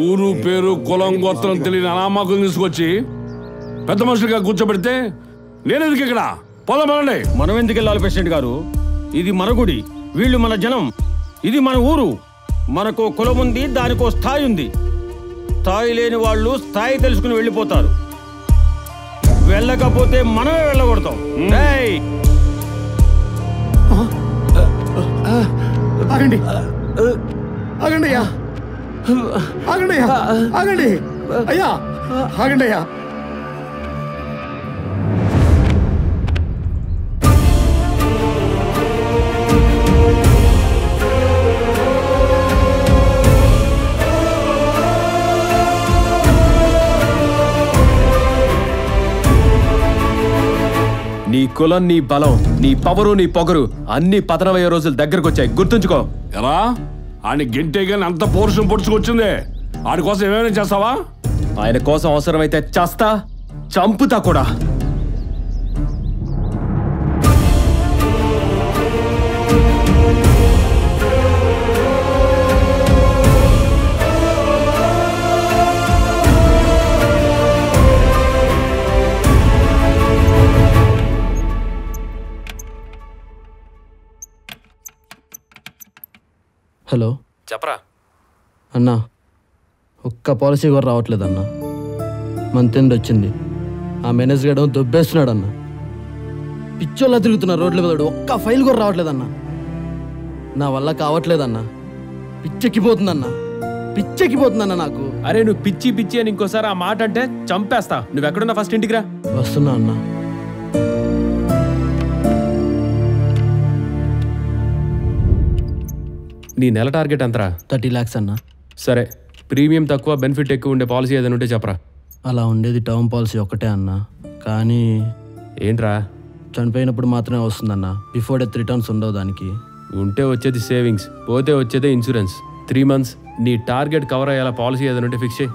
ఊరు పేరు కులం గోత్రం తెలియని అనామకులు తీసుకొచ్చి పెద్ద మనుషులుగా కూర్చోబెడితే నేనెందుకు ఇక్కడ పోదామనండి. మనం ఎందుకు వెళ్ళాలి ప్రెసిడెంట్ గారు? ఇది మన గుడి, వీళ్ళు మన జనం, ఇది మన ఊరు. మనకు కులం ఉంది, దానికో స్థాయి ఉంది. స్థాయి లేని వాళ్ళు స్థాయి తెలుసుకుని వెళ్ళిపోతారు. వెళ్ళకపోతే మనమే వెళ్ళకూడతాం. ఆగండి ఆగండి అయ్యా, ఆగండి అయ్యా, ఆగండి అయ్యా, ఆగండి అయ్యా. నీ కులం, నీ బలం, నీ పవరు, నీ పొగరు అన్ని పతనమయ్యే రోజులు దగ్గరకు వచ్చాయి, గుర్తుంచుకో. ఎలా ఆయన గింటే గాని అంత పౌరుషం పొడుచుకొచ్చింది. ఆడి కోసం ఏమైనా చేస్తావా? ఆయన కోసం అవసరమైతే చేస్తా, చంపుతా కూడా. హలో చెప్పరా అన్నా, ఒక్క పాలసీ కూడా రావట్లేదు అన్న. మంత్ ఎండ్ వచ్చింది, ఆ మేనేజర్ గడు దొబ్బేస్తున్నాడు అన్న. పిచ్చోళ్ళ తిరుగుతున్నారు రోడ్ల మీద, ఒక్క ఫైల్ కూడా రావట్లేదన్న. నా వల్ల కావట్లేదన్న, పిచ్చెక్కిపోతుందన్న, పిచ్చెక్కిపోతుందన్న నాకు. అరే నువ్వు పిచ్చి పిచ్చి అని ఇంకోసారి ఆ మాట అంటే చంపేస్తా. నువ్వెక్కడున్నా ఫస్ట్ ఇంటికి రా. వస్తున్నా అన్న. నీ నెల టార్గెట్ ఎంతరా? 30 lakhs అన్న. సరే, ప్రీమియం తక్కువ బెనిఫిట్ ఎక్కువ ఉండే పాలసీ ఏదైనా ఉంటే చెప్పరా. అలా ఉండేది టర్మ్ పాలసీ ఒక్కటే అన్న. కానీ ఏంట్రా? చనిపోయినప్పుడు మాత్రమే వస్తుందన్న, బిఫోర్ డెత్ రిటర్న్స్ ఉండవు దానికి. ఉంటే వచ్చేది సేవింగ్స్, పోతే వచ్చేదే ఇన్సూరెన్స్. 3 months నీ టార్గెట్ కవర్ అయ్యేలా పాలసీ ఏదైనా ఉంటే ఫిక్స్ చేయి.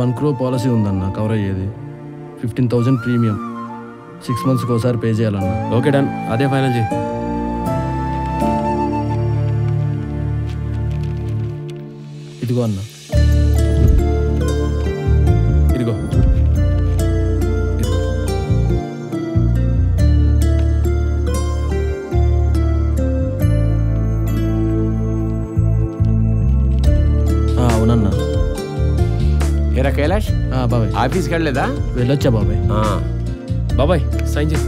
1 crore పాలసీ ఉందన్న కవర్ అయ్యేది. 15,000 ప్రీమియం, 6 monthsకి ఒకసారి పే చేయాలన్న. ఓకే డన్, అదే ఫైనల్ చేయి. ఇదిగో అన్న. ఇదిగో. అవునన్నా. ఏరా కైలాష్, బాబాయ్ ఆఫీస్కి వెళ్ళలేదా? వెళ్ళొచ్చా బాబాయ్? బాబాయ్ సైన్ చేయి.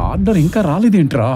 ఆర్డర్ ఇంకా రాలేదేంట్రా?